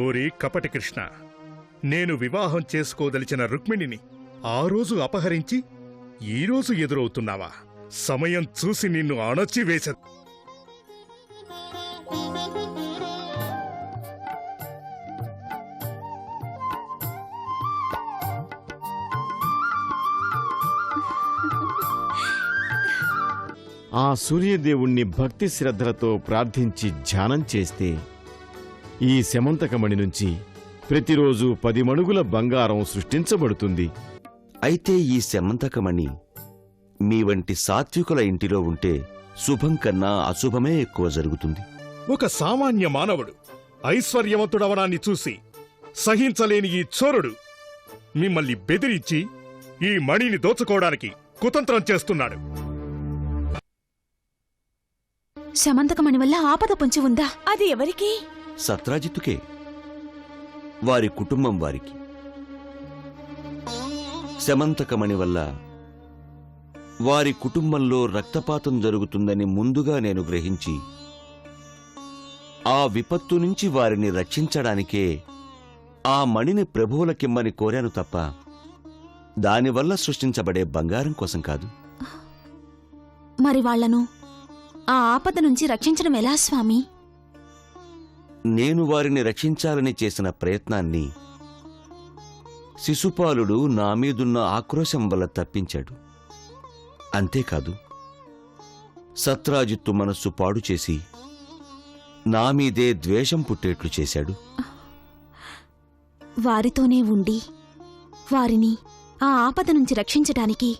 ఓరి కపటి కృష్ణ, నేను వివాహం చేసుకోదలిచిన రుక్మిణిని ఆ రోజు అపహరించి ఈరోజు ఎదురవుతున్నావా? సమయం చూసి నిన్ను అణచివేస. ఆ సూర్యదేవుణ్ణి భక్తి శ్రద్ధలతో ప్రార్థించి ధ్యానం చేస్తే ఈ శమంతకమణి నుంచి ప్రతిరోజు 10 మణుగుల బంగారం సృష్టించబడుతుంది. అయితే ఈ శమంతకమణి మీ వంటి సాత్వికుల ఇంటిలో ఉంటే శుభం కన్నా అశుభమే ఎక్కువ జరుగుతుంది. ఒక సామాన్య మానవుడు ఐశ్వర్యవంతుడవడాన్ని చూసి సహించలేని ఈ చోరుడు మిమ్మల్ని బెదిరించి ఈ మణిని దోచుకోవడానికి కుతంత్రం చేస్తున్నాడు. శమంతకమణి వల్ల ఆపద పొంచి ఉందా? అది ఎవరికి? సత్రాజిత్తుకే, వారి కుటుంబం వారికి. శమంతకమణి వల్ల వారి కుటుంబంలో రక్తపాతం జరుగుతుందని ముందుగా నేను గ్రహించి ఆ విపత్తు నుంచి వారిని రక్షించడానికే ఆ మణిని ప్రభువులకిమ్మని కోరాను తప్ప దానివల్ల సృష్టించబడే బంగారం కోసం కాదు. మరి వాళ్లను ఆ ఆపద నుంచి రక్షించడం ఎలా స్వామి? నేను వారిని రక్షించాలని చేసిన ప్రయత్నాన్ని శిశుపాలుడు నా మీదున్న ఆక్రోశం వల్ల తప్పించాడు. అంతేకాదు, సత్రాజిత్తు మనస్సు పాడు చేసి నా మీదే ద్వేషం పుట్టేట్లు చేశాడు. వారితోనే ఉండి వారిని ఆ ఆపద నుంచి రక్షించటానికి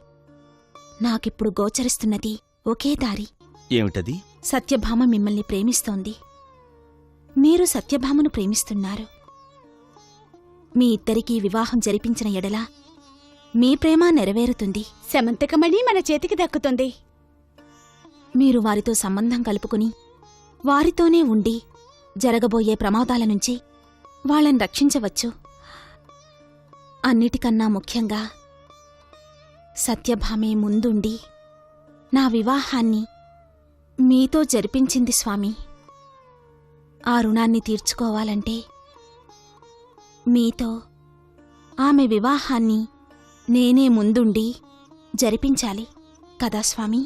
నాకిప్పుడు గోచరిస్తున్నది ఒకే దారి. ఏమిటది? సత్యభామ మిమ్మల్ని ప్రేమిస్తోంది, మీరు సత్యభామను ప్రేమిస్తున్నారు. మీ ఇద్దరికీ వివాహం జరిపించిన ఎడల మీ ప్రేమ నెరవేరుతుంది. శమంతకమణి మన చేతికి దక్కుతుంది. మీరు వారితో సంబంధం కలుపుకుని వారితోనే ఉండి జరగబోయే ప్రమాదాల నుంచి వాళ్ళని రక్షించవచ్చు. అన్నిటికన్నా ముఖ్యంగా సత్యభామే ముందుండి నా వివాహాన్ని మీతో జరిపించింది స్వామి. ఆ రుణాన్ని తీర్చుకోవాలంటే మీతో ఆమె వివాహాన్ని నేనే ముందుండి జరిపించాలి కదా స్వామి?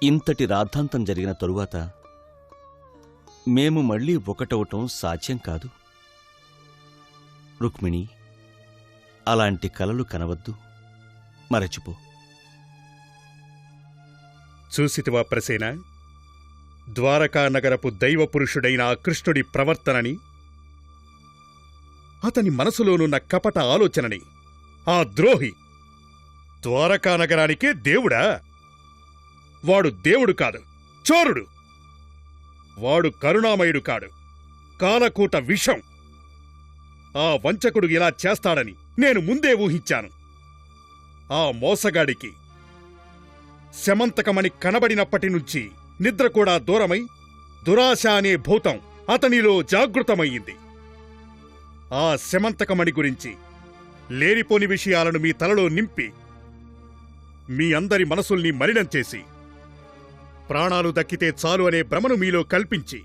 ఇంతటి రాద్ధాంతం జరిగిన తరువాత మేము మళ్లీ ఒకటవటం సాధ్యం కాదు. రుక్మిణి, అలాంటి కలలు కనవద్దు, మరచిపో. చూసితివా ప్రసేన, ద్వారకా నగరపు దైవపురుషుడైన ఆ కృష్ణుడి ప్రవర్తనని, అతని మనసులోనున్న కపట ఆలోచనని. ఆ ద్రోహి ద్వారకా నగరానికే దేవుడా? వాడు దేవుడు కాదు, చోరుడు. వాడు కరుణామయుడు కాడు, కాలకూట విషం. ఆ వంచకుడు ఇలా చేస్తాడని నేను ముందే ఊహించాను. ఆ మోసగాడికి శమంతకమణి కనబడినప్పటి నుంచి నిద్ర కూడా దూరమై దురాశ అనే భూతం అతనిలో జాగృతమయ్యింది. ఆ శమంతకమణి గురించి లేనిపోని విషయాలను మీ తలలో నింపి మీ అందరి మనసుల్ని మలినం చేసి ప్రాణాలు దక్కితే చాలు అనే భ్రమను మీలో కల్పించి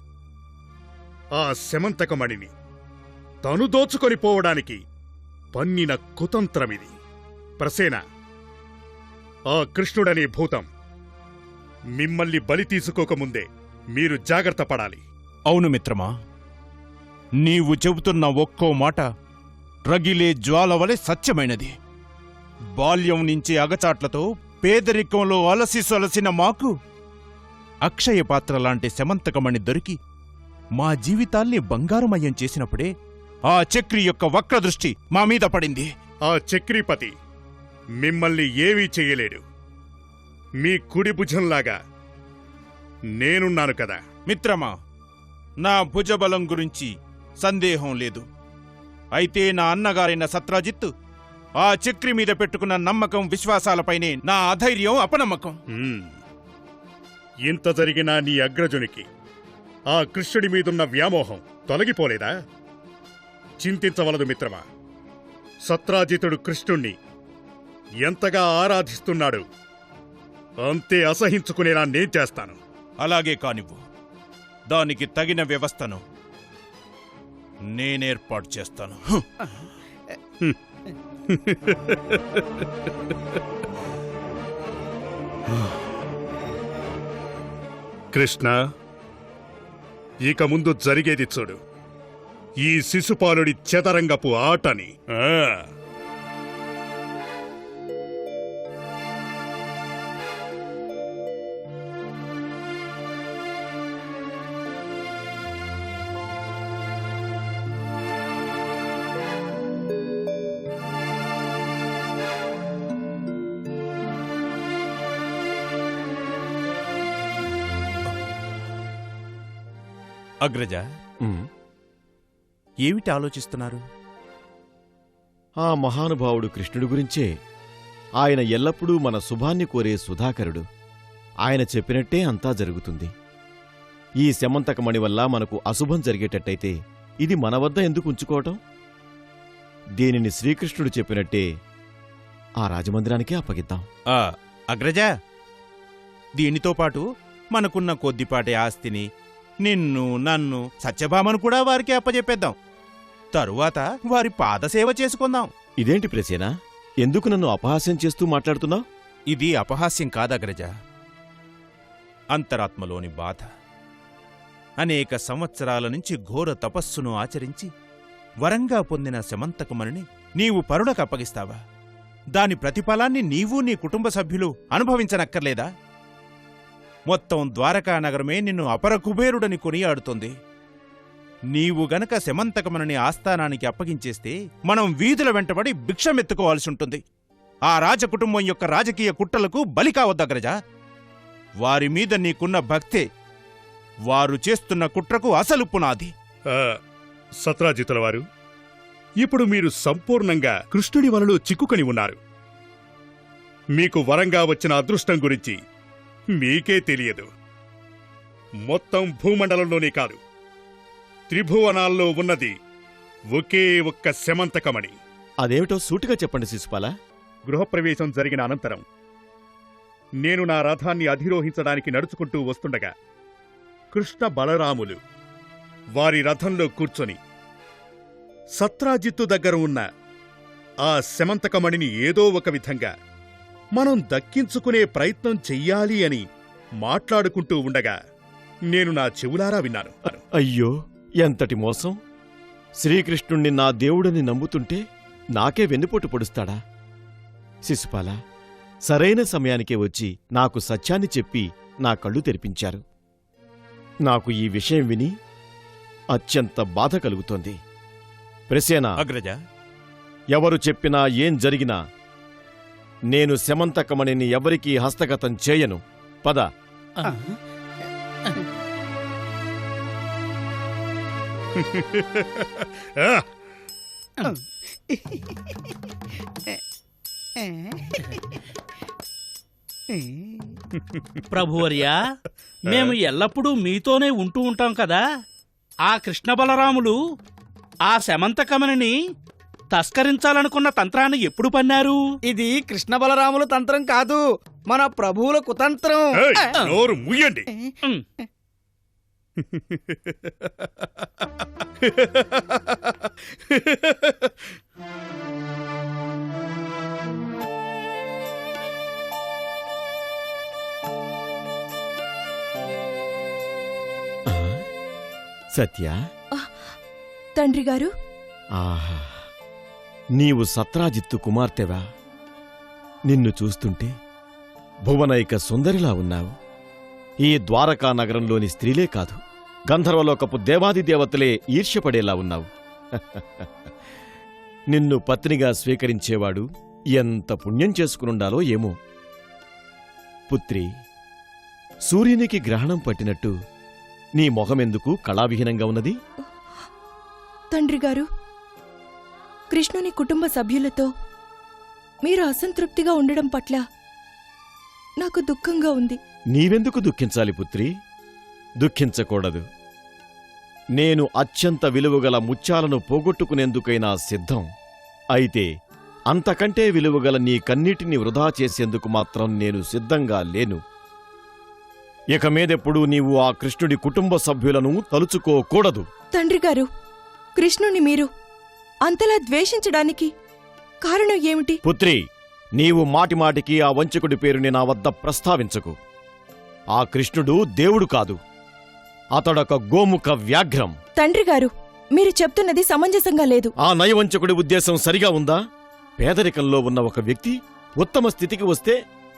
ఆ శమంతకమణిని తను దోచుకొని పోవడానికి పన్నిన కుతంత్రమిది. ప్రసేన, ఆ కృష్ణుడనే భూతం మిమ్మల్ని బలి తీసుకోకముందే మీరు జాగ్రత్త పడాలి. అవును మిత్రమా, నీవు చెబుతున్న ఒక్కో మాట రగిలే జ్వాలవలె సత్యమైనది. బాల్యం నుంచి అగచాట్లతో పేదరికంలో అలసి సొలసిన మాకు అక్షయపాత్రలాంటి శమంతకమణి దొరికి మా జీవితాల్ని బంగారుమయం చేసినప్పుడే ఆ చక్రి యొక్క వక్రదృష్టి మా మీద పడింది. ఆ చక్రీపతి మిమ్మల్ని ఏమీ చెయ్యలేడు. మీ కుడి భుజంలాగా నేనున్నాను కదా. మిత్రమా, నా భుజబలం గురించి సందేహం లేదు. అయితే నా అన్నగారైన సత్రాజిత్తు ఆ చక్రి మీద పెట్టుకున్న నమ్మకం విశ్వాసాలపైనే నా అధైర్యం, అపనమ్మకం. ఇంత జరిగినా నీ అగ్రజునికి ఆ కృష్ణుడి మీదున్న వ్యామోహం తొలగిపోలేదా? చింతించవలదు మిత్రమా. సత్రాజితుడు కృష్ణుణ్ణి ఎంతగా ఆరాధిస్తున్నాడు అంతే అసహించుకునేలా నేను చేస్తాను. అలాగే కానివ్వు. దానికి తగిన వ్యవస్థను నేనేర్పాటు చేస్తాను. కృష్ణ, ఇక ముందు జరిగేది చూడు. ఈ శిశుపాలుడి చదరంగపు ఆటని. అగ్రజ, ఏమిటి ఆలోచిస్తున్నారు? ఆ మహానుభావుడు కృష్ణుడి గురించే. ఆయన ఎల్లప్పుడూ మన శుభాన్ని కోరే సుధాకరుడు. ఆయన చెప్పినట్టే అంతా జరుగుతుంది. ఈ శమంతకమణి వల్ల మనకు అశుభం జరిగేటట్టయితే ఇది మన వద్ద ఎందుకు ఉంచుకోవటం? దీనిని శ్రీకృష్ణుడు చెప్పినట్టే ఆ రాజమందిరానికే అప్పగిద్దాం. అగ్రజ, దీనితో పాటు మనకున్న కొద్దిపాటి ఆస్తిని, నిన్ను, నన్ను, సత్యభామను కూడా వారికి అప్పజెప్పేద్దాం. తరువాత వారి పాదసేవ చేసుకుందాం. ఇదేంటి ప్రసేనా, ఎందుకు నన్ను అపహాస్యం చేస్తూ మాట్లాడుతున్నావు? ఇది అపహాస్యం కాదగ్రజ, అంతరాత్మలోని బాధ. అనేక సంవత్సరాల నుంచి ఘోర తపస్సును ఆచరించి వరంగా పొందిన శమంతకమణిని నీవు పరులకు అప్పగిస్తావా? దాని ప్రతిఫలాన్ని నీవు నీ కుటుంబ సభ్యులు అనుభవించనక్కర్లేదా? మొత్తం ద్వారకా నగరమే నిన్ను అపర కుబేరుడని కొనియాడుతుంది. నీవు గనక శమంతకమణిని ఆస్థానానికి అప్పగించేస్తే మనం వీధుల వెంటబడి భిక్షమెత్తుకోవాల్సుంటుంది. ఆ రాజకుటుంబం యొక్క రాజకీయ కుట్రలకు బలి కావద్దగ్రజ. వారి మీద నీకున్న భక్తే వారు చేస్తున్న కుట్రకు అసలు పునాది. సత్రాజితుల వారు, ఇప్పుడు మీరు సంపూర్ణంగా కృష్ణుడి వలలో చిక్కుకొని ఉన్నారు. మీకు వరంగా వచ్చిన అదృష్టం గురించి మీకే తెలియదు. మొత్తం భూమండలంలోనే కాదు, త్రిభువనాల్లో ఉన్నది ఒకే ఒక్క శమంతకమణి. అదేమిటో సూటిగా చెప్పండి శిశుపాల. గృహప్రవేశం జరిగిన అనంతరం నేను నా రథాన్ని అధిరోహించడానికి నడుచుకుంటూ వస్తుండగా కృష్ణ బలరాములు వారి రథంలో కూర్చొని సత్రాజిత్తు దగ్గర ఉన్న ఆ శమంతకమణిని ఏదో ఒక విధంగా మనం దక్కించుకునే ప్రయత్నం చెయ్యాలి అని మాట్లాడుకుంటూ ఉండగా నేను నా చెవులారా విన్నాను. అయ్యో, ఎంతటి మోసం! శ్రీకృష్ణుణ్ణి నా దేవుడని నమ్ముతుంటే నాకే వెన్నుపోటు పొడుస్తాడా? శిశుపాల, సరైన సమయానికే వచ్చి నాకు సత్యాన్ని చెప్పి నా కళ్ళు తెరిపించారు. నాకు ఈ విషయం విని అత్యంత బాధ కలుగుతోంది. ప్రసేనా, అగ్రజ, ఎవరు చెప్పినా ఏం జరిగినా నేను శమంతకమణిని ఎవరికీ హస్తగతం చేయను. పద. ప్రభువర్యా, మేము ఎల్లప్పుడూ మీతోనే ఉంటూ ఉంటాం కదా. ఆ కృష్ణ బలరాములు ఆ శమంతకమణిని తస్కరించాలనుకున్న తంత్రాన్ని ఎప్పుడు పన్నారు? ఇది కృష్ణ బలరాముల తంత్రం కాదు, మన ప్రభువుల కుతంత్రం. నోరు ముయ్యండి. సత్య, తండ్రి గారు, ఆహా, నీవు సత్రాజిత్తు కుమార్తెవా? నిన్ను చూస్తుంటే భువనైక సుందరిలా ఉన్నావు. ఈ ద్వారకా నగరంలోని స్త్రీలే కాదు, గంధర్వలోకపు దేవాది దేవతలే ఈర్ష్యపడేలా ఉన్నావు. నిన్ను పత్నిగా స్వీకరించేవాడు ఎంత పుణ్యం చేసుకునుండాలో ఏమో. పుత్రి, సూర్యునికి గ్రహణం పట్టినట్టు నీ మొహమెందుకు కళావిహీనంగా ఉన్నది? తండ్రి గారు, కృష్ణుని కుటుంబ సభ్యులతో మీరు అసంతృప్తిగా ఉండడం పట్ల నాకు దుఃఖంగా ఉంది. నీవెందుకు దుఃఖించాలి పుత్రి? దుఃఖించకూడదు. నేను అత్యంత విలువగల ముత్యాలను పోగొట్టుకునేందుకైనా సిద్ధం. అయితే అంతకంటే విలువగల నీ కన్నీటిని వృధా చేసేందుకు మాత్రం నేను సిద్ధంగా లేను. ఇక మీదెప్పుడూ నీవు ఆ కృష్ణుడి కుటుంబ సభ్యులను తలుచుకోకూడదు. తండ్రి గారు, కృష్ణుని మీరు అంతలా ద్వేషించడానికి కారణం ఏమిటి? పుత్రి, నీవు మాటిమాటికి ఆ వంచకుడి పేరుని నా వద్ద ప్రస్తావించకు. ఆ కృష్ణుడు దేవుడు కాదు, అతడొక గోముఖ వ్యాఘ్రం. తండ్రిగారు, మీరు చెప్తున్నది సమంజసంగా లేదు. ఆ నయవంచకుడి ఉద్దేశం సరిగా ఉందా? పేదరికంలో ఉన్న ఒక వ్యక్తి ఉత్తమ స్థితికి వస్తే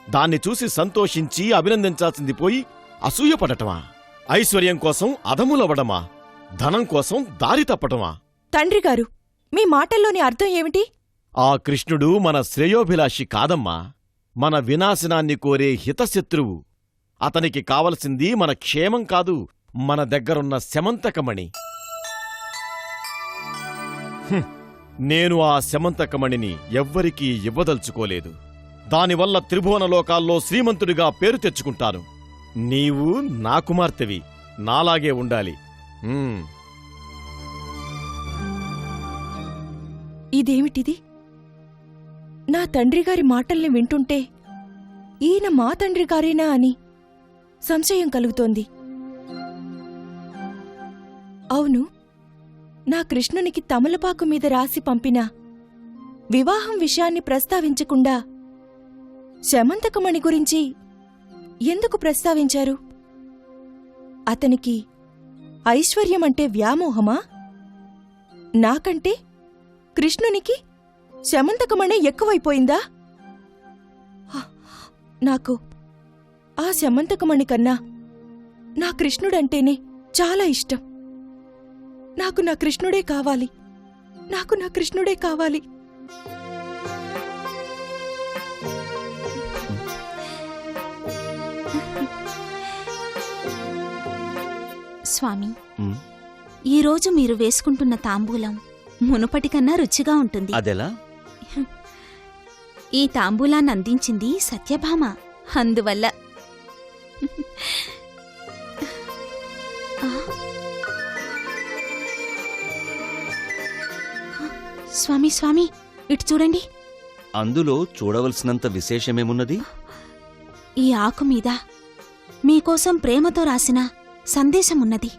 దాన్ని చూసి సంతోషించి అభినందించాల్సింది పోయి అసూయపడటమా? ఐశ్వర్యం కోసం అధములవడమా? ధనం కోసం దారి తప్పటమా? తండ్రిగారు, మీ మాటల్లోని అర్థం ఏమిటి? ఆ కృష్ణుడు మన శ్రేయోభిలాషి కాదమ్మా, మన వినాశనాన్ని కోరే హితశత్రువు. అతనికి కావలసింది మన క్షేమం కాదు, మన దగ్గరున్న శమంతకమణి. నేను ఆ శమంతకమణిని ఎవ్వరికీ ఇవ్వదలుచుకోలేదు. దానివల్ల త్రిభువనలోకాల్లో శ్రీమంతుడిగా పేరు తెచ్చుకుంటాను. నీవు నా కుమార్తెవి, నాలాగే ఉండాలి. ఇదేమిటిది? నా తండ్రిగారి మాటల్ని వింటుంటే ఈయన మా తండ్రిగారేనా అని సంశయం కలుగుతోంది. అవును, నా కృష్ణునికి తమలపాకు మీద రాసి పంపిన వివాహం విషయాన్ని ప్రస్తావించకుండా శమంతకమణి గురించి ఎందుకు ప్రస్తావించారు? అతనికి ఐశ్వర్యమంటే వ్యామోహమా? నాకంటే కృష్ణునికి శమంతకమణి ఎక్కువైపోయిందా? నాకు ఆ శమంతకమణి కన్నా నా కృష్ణుడంటేనే చాలా ఇష్టం. నాకు నా కృష్ణుడే కావాలి, నాకు నా కృష్ణుడే కావాలి. స్వామి, ఈరోజు మీరు వేసుకుంటున్న తాంబూలం మునుపటికన్నా రుచిగా ఉంటుంది. అదెలా? ఈ తాంబూలాన్ని అందించింది సత్యభామ, అందువల్ల. స్వామి స్వామి, ఇటు చూడండి. అందులో చూడవలసినంత విశేషమేమున్నది? ఈ ఆకు మీద మీకోసం ప్రేమతో రాసిన సందేశమున్నది.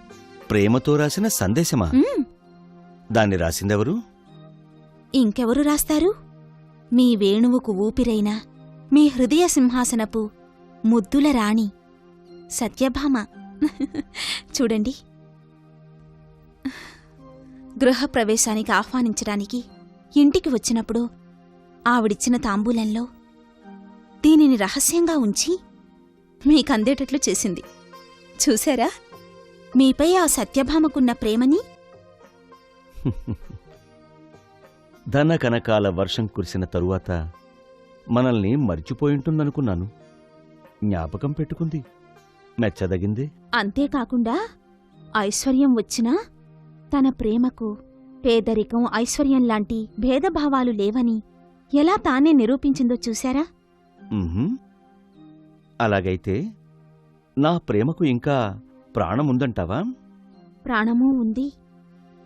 ప్రేమతో రాసిన సందేశమా? దాన్ని రాసిందెవరు? ఇంకెవరు రాస్తారు? మీ వేణువుకు ఊపిరైన మీ హృదయ సింహాసనపు ముద్దుల రాణి సత్యభామ. చూడండి, గృహప్రవేశానికి ఆహ్వానించడానికి ఇంటికి వచ్చినప్పుడు ఆవిడిచ్చిన తాంబూలంలో దీనిని రహస్యంగా ఉంచి మీకందేటట్లు చేసింది. చూశారా మీపై ఆ సత్యభామకున్న ప్రేమని? ధన కనకాల వర్షం కురిసిన తరువాత మనల్ని మర్చిపోయింటుందనుకున్నాను. జ్ఞాపకం పెట్టుకుంది, మెచ్చదగిందే. అంతేకాకుండా ఐశ్వర్యం వచ్చినా తన ప్రేమకు పేదరికం, ఐశ్వర్యం లాంటి భేదభావాలు లేవని ఎలా తానే నిరూపించిందో చూశారా? అలాగైతే నా ప్రేమకు ఇంకా ప్రాణముందంటావా? ప్రాణమూ ఉంది.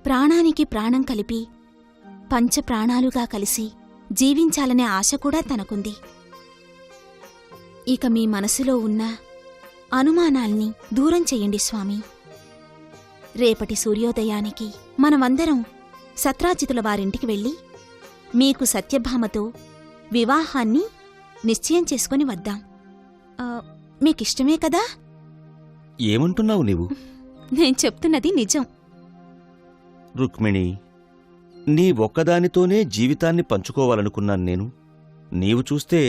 ప్రాణానికి ప్రాణం కలిపి పంచప్రాణాలుగా కలిసి జీవించాలనే ఆశ కూడా తనకుంది. ఇక మీ మనసులో ఉన్న అనుమానాల్ని దూరం చెయ్యండి స్వామి. రేపటి సూర్యోదయానికి మనమందరం సత్రాజితుల వారింటికి వెళ్ళి మీకు సత్యభామతో వివాహాన్ని నిశ్చయం చేసుకుని వద్దాం. మీకిష్టమే కదా? ఏమంటున్నావు నీవు? నేను చెప్తున్నది నిజం. రుక్మిణి, నీ ఒక్కదానితోనే జీవితాన్ని పంచుకోవాలనుకున్నాను నేను. నీవు చూస్తే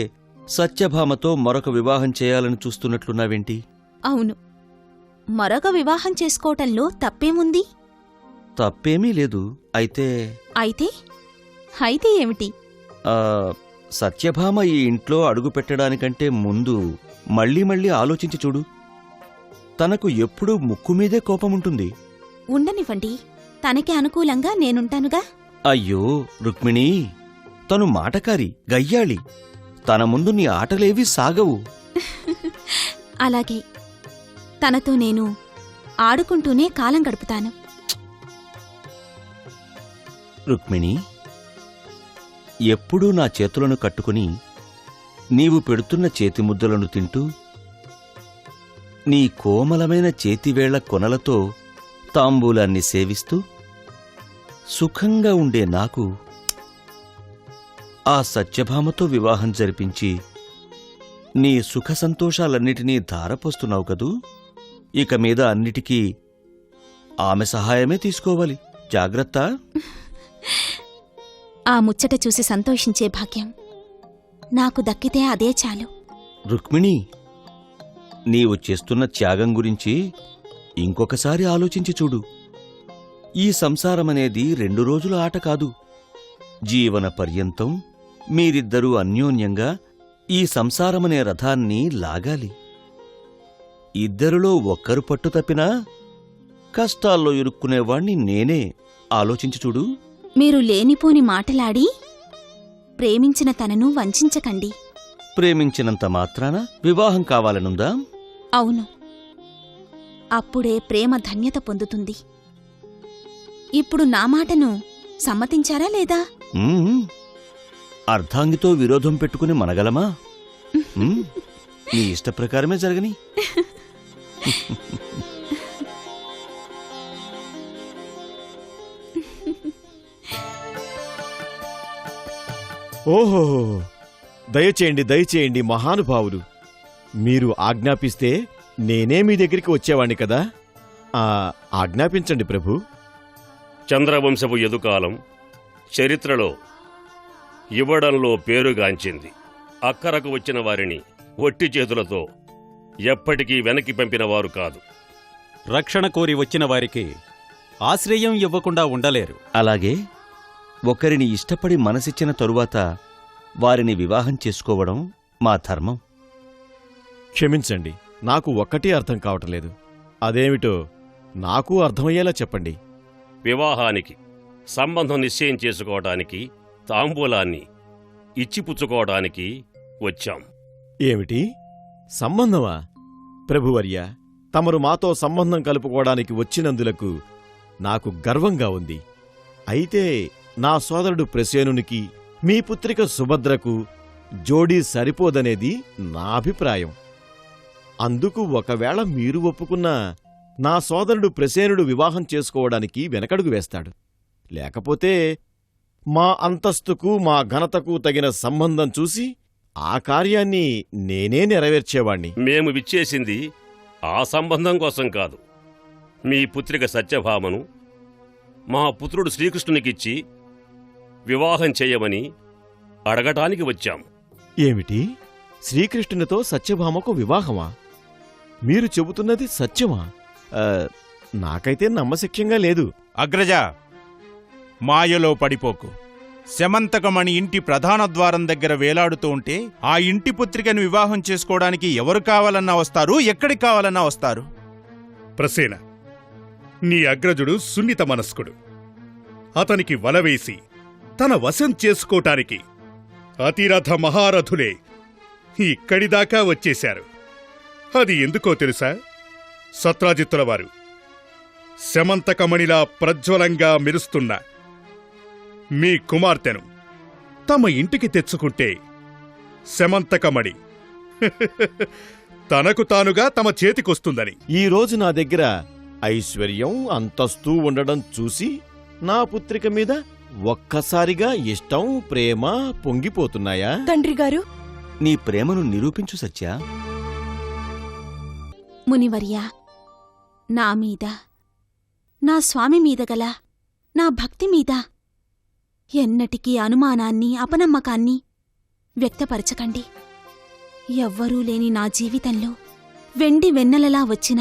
సత్యభామతో మరొక వివాహం చేయాలని చూస్తున్నట్లున్నావేంటి? అవును, మరొక వివాహం చేసుకోవటంలో తప్పేముంది? తప్పేమీ లేదు. అయితే అయితే ఏమిటి? సత్యభామ ఈ ఇంట్లో అడుగు పెట్టడానికంటే ముందు మళ్ళీ మళ్ళీ ఆలోచించి చూడు. తనకు ఎప్పుడూ ముక్కుమీదే కోపముంటుంది. ఉండనివ్వండి, తనకి అనుకూలంగా నేనుంటానుగా. అయ్యో రుక్మిణీ, తను మాటకారి, గయ్యాళి. తన ముందు నీ ఆటలేవీ సాగవు. అలాగే, తనతో నేను ఆడుకుంటూనే కాలం గడుపుతాను. రుక్మిణి, ఎప్పుడూ నా చేతులను కట్టుకుని నీవు పెడుతున్న చేతిముద్దలను తింటూ నీ కోమలమైన చేతివేళ్ల కొనలతో తాంబూలాన్ని సేవిస్తూ సుఖంగా ఉండే నాకు ఆ సత్యభామతో వివాహం జరిపించి నీ సుఖ సంతోషాలన్నిటినీ ధారపోస్తున్నావు కదూ. ఇక మీద అన్నిటికీ ఆమె సహాయమే తీసుకోవాలి. జాగ్రత్త. ఆ ముచ్చట చూసి సంతోషించే భాగ్యం నాకు దక్కితే అదే చాలు. రుక్మిణి, నీవు చేస్తున్న త్యాగం గురించి ఇంకొకసారి ఆలోచించి చూడు. ఈ సంసారమనేది 2 రోజుల ఆట కాదు. జీవన పర్యంతం మీరిద్దరూ అన్యోన్యంగా ఈ సంసారమనే రథాన్ని లాగాలి. ఇద్దరిలో ఒక్కరు పట్టు తప్పినా కష్టాల్లో ఇరుక్కునేవాణ్ణి నేనే. ఆలోచించి చూడు. మీరు లేనిపోని మాటలాడి ప్రేమించిన తనను వంచకండి. ప్రేమించినంత మాత్రాన వివాహం కావాలనుందా? అవును, అప్పుడే ప్రేమ ధన్యత పొందుతుంది. ఇప్పుడు నా మాటను సమ్మతించారా లేదా? అర్ధాంగితో విరోధం పెట్టుకుని మనగలమా? నీ ఇష్టప్రకారమే జరగని. ఓహో, దయచేయండి దయచేయండి మహానుభావులు. మీరు ఆజ్ఞాపిస్తే నేనే మీ దగ్గరికి వచ్చేవాణ్ణి కదా. ఆజ్ఞాపించండి ప్రభు. చంద్రవంశపు ఎదుకాలం చరిత్రలో ఇవ్వడంలో పేరుగాంచింది. అక్కరకు వచ్చిన వారిని ఒట్టి చేతులతో ఎప్పటికీ వెనక్కి పంపినవారు కాదు. రక్షణ కోరి వచ్చిన వారికి ఆశ్రయం ఇవ్వకుండా ఉండలేరు. అలాగే ఒకరిని ఇష్టపడి మనసిచ్చిన తరువాత వారిని వివాహం చేసుకోవడం మా ధర్మం. క్షమించండి, నాకు ఒక్కటే అర్థం కావటలేదు. అదేమిటో నాకు అర్థమయ్యేలా చెప్పండి. వివాహానికి సంబంధం నిశ్చయం చేసుకోవడానికి తాంబూలాన్ని ఇచ్చిపుచ్చుకోవడానికి వచ్చాం. ఏమిటి సంబంధమా? ప్రభువర్య, తమరు మాతో సంబంధం కలుపుకోవడానికి వచ్చినందులకు నాకు గర్వంగా ఉంది. అయితే నా సోదరుడు ప్రసేనునికి మీ పుత్రిక సుభద్రకు జోడీ సరిపోదనేది నా అభిప్రాయం. అందుకు ఒకవేళ మీరు ఒప్పుకున్నా నా సోదరుడు ప్రసేనుడు వివాహం చేసుకోవడానికి వెనకడుగు వేస్తాడు. లేకపోతే మా అంతస్తుకు మా ఘనతకు తగిన సంబంధం చూసి ఆ కార్యాన్ని నేనే నెరవేర్చేవాణ్ణి. మేము విచ్చేసింది ఆ సంబంధం కోసం కాదు. మీ పుత్రిక సత్యభామను మా పుత్రుడు శ్రీకృష్ణునికిచ్చి వివాహం చేయమని అడగటానికి వచ్చాం. ఏమిటి? శ్రీకృష్ణునితో సత్యభామకు వివాహమా? మీరు చెబుతున్నది సత్యమా? నాకైతే నమ్మశక్యంగా లేదు. అగ్రజా, మాయలో పడిపోకు. శమంతకమణి ఇంటి ప్రధాన ద్వారం దగ్గర వేలాడుతూ ఉంటే ఆ ఇంటి పుత్రికను వివాహం చేసుకోవడానికి ఎవరు కావాలన్నా వస్తారు, ఎక్కడికి కావాలన్నా వస్తారు. ప్రసేన, నీ అగ్రజుడు సున్నిత మనస్కుడు. అతనికి వలవేసి తన వశం చేసుకోటానికి అతిరథ మహారథులే ఇక్కడిదాకా వచ్చేశారు. అది ఎందుకో తెలుసా? సత్రాజిత్తుల వారు శమంతకమణిలా ప్రజ్వలంగా మెరుస్తున్న మీ కుమార్తెను తమ ఇంటికి తెచ్చుకుంటే శమంతకమణి తనకు తానుగా తమ చేతికొస్తుందని. ఈరోజు నా దగ్గర ఐశ్వర్యం అంతస్తూ ఉండడం చూసి నా పుత్రిక మీద ఒక్కసారిగా ఇష్టం ప్రేమ పొంగిపోతున్నాయా? తండ్రిగారు, నీ ప్రేమను నిరూపించు సత్యా. మునివర్యా, నా మీద, నా స్వామి మీద గల నా భక్తి మీద ఎన్నటికీ అనుమానాన్ని అపనమ్మకాన్ని వ్యక్తపరచకండి. ఎవ్వరూ లేని నా జీవితంలో వెండి వెన్నెలలా వచ్చిన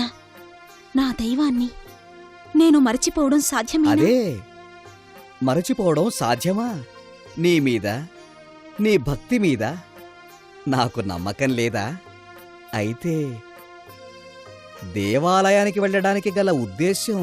నా దైవాన్ని నేను మరచిపోవడం సాధ్యమేనా? అదే మరచిపోవడం సాధ్యమా? నీ మీద, నీ భక్తి మీద నాకు నమ్మకం లేదా? అయితే దేవాలయానికి వెళ్ళడానికి గల ఉద్దేశ్యం